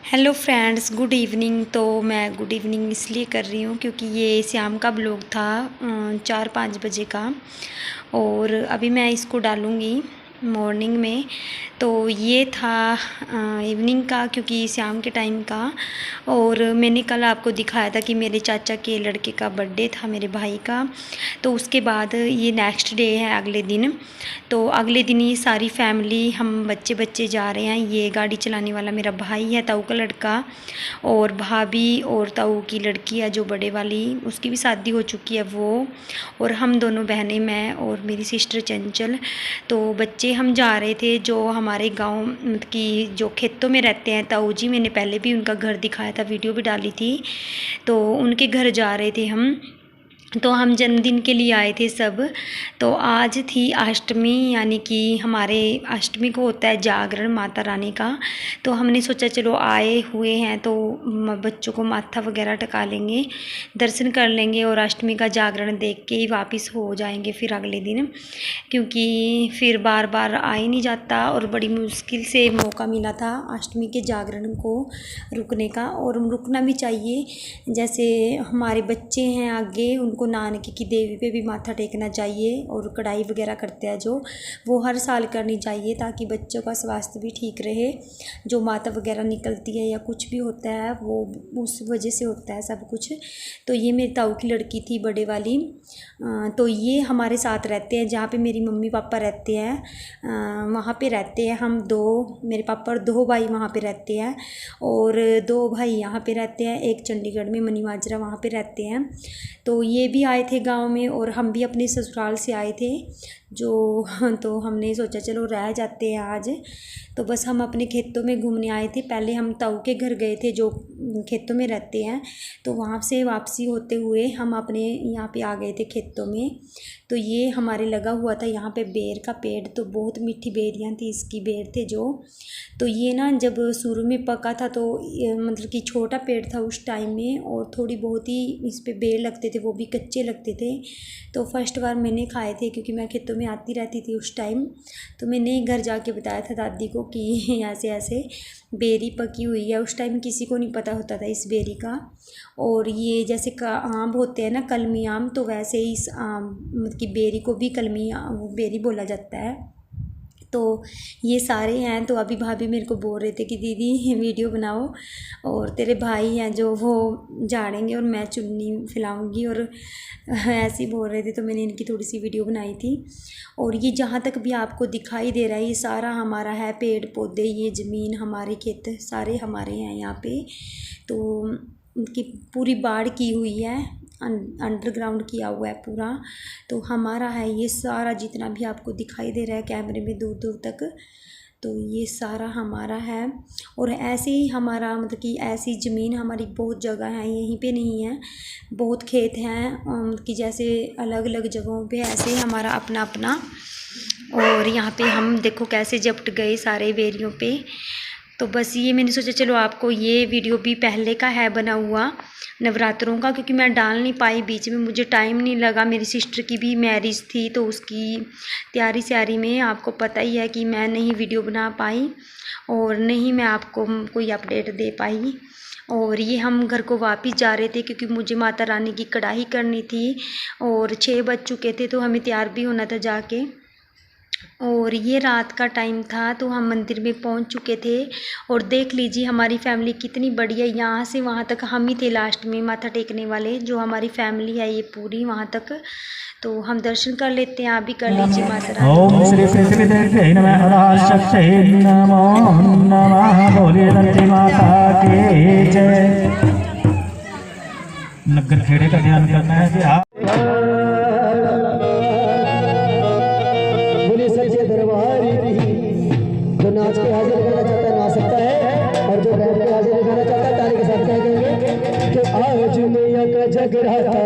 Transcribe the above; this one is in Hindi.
Hello friends, good evening. तो मैं गुड इवनिंग इसलिए कर रही हूँ क्योंकि ये शाम का ब्लॉग था 4-5 बजे का, और अभी मैं इसको डालूँगी मॉर्निंग में। तो ये था इवनिंग का, क्योंकि शाम के टाइम का। और मैंने कल आपको दिखाया था कि मेरे चाचा के लड़के का बर्थडे था, मेरे भाई का। तो उसके बाद ये नेक्स्ट डे है, अगले दिन। तो अगले दिन ये सारी फैमिली, हम बच्चे बच्चे जा रहे हैं। ये गाड़ी चलाने वाला मेरा भाई है, ताऊ का लड़का, और भाभी और ताऊ की लड़की है जो बड़े वाली, उसकी भी शादी हो चुकी है वो, और हम दोनों बहनें, मैं और मेरी सिस्टर चंचल। तो बच्चे हम जा रहे थे जो हमारे गांव मतलब कि जो खेतों में रहते हैं ताऊ जी, मैंने पहले भी उनका घर दिखाया था, वीडियो भी डाली थी। तो उनके घर जा रहे थे हम। तो हम जन्मदिन के लिए आए थे सब। तो आज थी अष्टमी, यानी कि हमारे अष्टमी को होता है जागरण माता रानी का। तो हमने सोचा चलो आए हुए हैं तो बच्चों को माथा वगैरह टिका लेंगे, दर्शन कर लेंगे, और अष्टमी का जागरण देख के ही वापस हो जाएंगे फिर अगले दिन, क्योंकि फिर बार बार आ ही नहीं जाता। और बड़ी मुश्किल से मौका मिला था अष्टमी के जागरण को रुकने का, और रुकना भी चाहिए। जैसे हमारे बच्चे हैं आगे, उनको नानक की देवी पे भी माथा टेकना चाहिए, और कढ़ाई वगैरह करते हैं जो, वो हर साल करनी चाहिए ताकि बच्चों का स्वास्थ्य भी ठीक रहे। जो माता वगैरह निकलती है या कुछ भी होता है वो उस वजह से होता है सब कुछ। तो ये मेरी ताऊ की लड़की थी बड़े वाली। तो ये हमारे साथ रहते हैं, जहाँ पे मेरी मम्मी पापा रहते हैं वहाँ पे रहते हैं हम दो, मेरे पापा और 2 भाई वहाँ पे रहते हैं, और 2 भाई यहाँ पे रहते हैं, एक चंडीगढ़ में मनी माजरा वहाँ पे रहते हैं। तो ये भी आए थे गांव में, और हम भी अपने ससुराल से आए थे जो तो हमने सोचा चलो रह जाते हैं आज। तो बस हम अपने खेतों में घूमने आए थे। पहले हम ताऊ के घर गए थे जो खेतों में रहते हैं, तो वहाँ से वापसी होते हुए हम अपने यहाँ पे आ गए थे खेतों में। तो ये हमारे लगा हुआ था यहाँ पे बेर का पेड़, तो बहुत मीठी बेरियाँ थी, इसकी बेर थे जो। तो ये ना जब शुरू में पका था तो मतलब कि छोटा पेड़ था उस टाइम में, और थोड़ी बहुत ही इस पे बेर लगते थे, वो भी कच्चे लगते थे। तो फर्स्ट बार मैंने खाए थे क्योंकि मैं खेतों में आती रहती थी उस टाइम। तो मैंने घर जाके बताया था दादी को कि ऐसे ऐसे बेरी पकी हुई है। उस टाइम किसी को नहीं पता होता था इस बेरी का। और ये जैसे आम होते हैं ना, कलमी आम, तो वैसे ही इस आम मतलब कि बेरी को भी कलमी बेरी बोला जाता है। तो ये सारे हैं। तो अभी भाभी मेरे को बोल रहे थे कि दीदी वीडियो बनाओ, और तेरे भाई हैं जो वो झाड़ेंगे और मैं चुन्नी फैलाऊंगी, और ऐसे ही बोल रहे थे। तो मैंने इनकी थोड़ी सी वीडियो बनाई थी। और ये जहाँ तक भी आपको दिखाई दे रहा है ये सारा हमारा है, पेड़ पौधे, ये ज़मीन, हमारे खेत सारे हमारे हैं यहाँ पे। तो उनकी पूरी बाढ़ की हुई है, अंडरग्राउंड किया हुआ है पूरा। तो हमारा है ये सारा, जितना भी आपको दिखाई दे रहा है कैमरे में दूर दूर तक, तो ये सारा हमारा है। और ऐसे ही हमारा मतलब कि ऐसी ज़मीन हमारी बहुत जगह है, यहीं पे नहीं है, बहुत खेत हैं कि जैसे अलग अलग जगहों पे, ऐसे ही हमारा अपना अपना। और यहाँ पे हम देखो कैसे जपट गए सारे बेरियों पे। तो बस ये मैंने सोचा चलो आपको, ये वीडियो भी पहले का है बना हुआ नवरात्रों का, क्योंकि मैं डाल नहीं पाई बीच में, मुझे टाइम नहीं लगा। मेरी सिस्टर की भी मैरिज थी तो उसकी तैयारी श्यारी में आपको पता ही है कि मैं नहीं वीडियो बना पाई, और नहीं मैं आपको कोई अपडेट दे पाई। और ये हम घर को वापस जा रहे थे क्योंकि मुझे माता रानी की कढ़ाई करनी थी, और 6 बज चुके थे तो हमें तैयार भी होना था जाके। और ये रात का टाइम था तो हम मंदिर में पहुंच चुके थे। और देख लीजिए हमारी फैमिली कितनी बड़ी है, यहाँ से वहाँ तक हम ही थे लास्ट में माथा टेकने वाले, जो हमारी फैमिली है ये पूरी वहाँ तक। तो हम दर्शन कर लेते हैं, आप भी कर लीजिए माता रानी। ओम श्री सिद्धिदेव्यै नमः। पराशक्त्यै नमो नमः। बोलिए धरती माता की जय। नगर खेड़े का ध्यान करना है जी। जो नाच के हाजिर करना चाहता है नाच सकता है, और जो बैठ के हाजिर करना चाहता है ताली के साथ कहेंगे कि आज मैया का जगराता